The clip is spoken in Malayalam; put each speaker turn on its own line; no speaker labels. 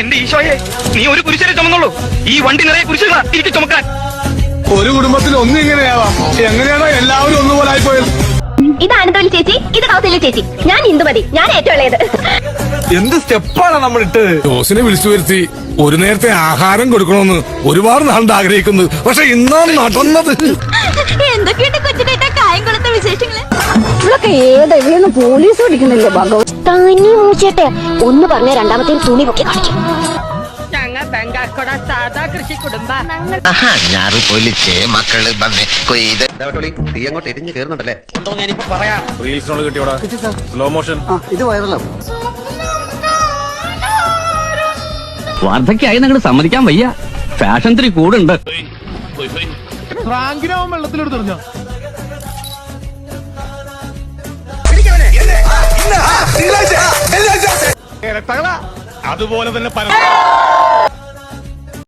എന്റെ ഈശോയെ, നീ ഒരു കുരിശനെ ചുമന്നുള്ളൂ. ഈ വണ്ടി നിറയെ കുരിശുകളാ എനിക്ക് ചുമക്കാൻ.
ഒരു കുടുംബത്തിൽ ഒന്നും ഇങ്ങനെയാവാം. എങ്ങനെയാണോ എല്ലാവരും ഒന്നുപോലെ ആയിപ്പോയത്?
ഇത് ആനന്ദവല്ലി ചേച്ചി, ഇത് കൗസല്യ ചേച്ചി. ഞാൻ ഇന്ദുമതി, ഞാൻ ഏറ്റവും ഇളയത്.
എന്ത് സ്റ്റെപ്പാണ് നമ്മൾ ഇട്ടത്?
ജോസിനെ വിളിച്ചു വരുത്തി ഒരു നേരത്തെ ആഹാരം കൊടുക്കണമെന്ന് ഒരുപാട് നാളുണ്ട് ആഗ്രഹിക്കുന്നത്. പക്ഷെ ഇന്നാണ് നടന്നത്.
എന്തൊക്കെയുണ്ട് കൊച്ചിട്ട കായംകുളത്തെ വിശേഷങ്ങള്?
ഇവളൊക്കെ ഏതെങ്കിലും പോലീസ് പിടിക്കുന്നില്ലേ ഭഗവത്?
തനി മൂച്ചേട്ടെ ഒന്ന് പറഞ്ഞ രണ്ടാമത്തെ തുണി പൊക്കി കാണിക്കും.
കൃഷി കുടുംബ
ഞാറ് പൊലിച്ച് മക്കള് വന്ന് കൊയ്ത് തീ അങ്ങോട്ട് എരിഞ്ഞ് കയറുന്നുണ്ടല്ലേ?
റീൽസിനോട് കിട്ടിയോടാ സ്ലോ മോഷൻ.
ഇത് വൈറലാവും.
വാർദ്ധക്യായി നിങ്ങൾ സമ്മതിക്കാൻ വയ്യ. ഫാഷൻ ത്രീ കൂടുണ്ട്.
വെള്ളത്തിലോട്ട് തെറിഞ്ഞോ?
അതുപോലെ തന്നെ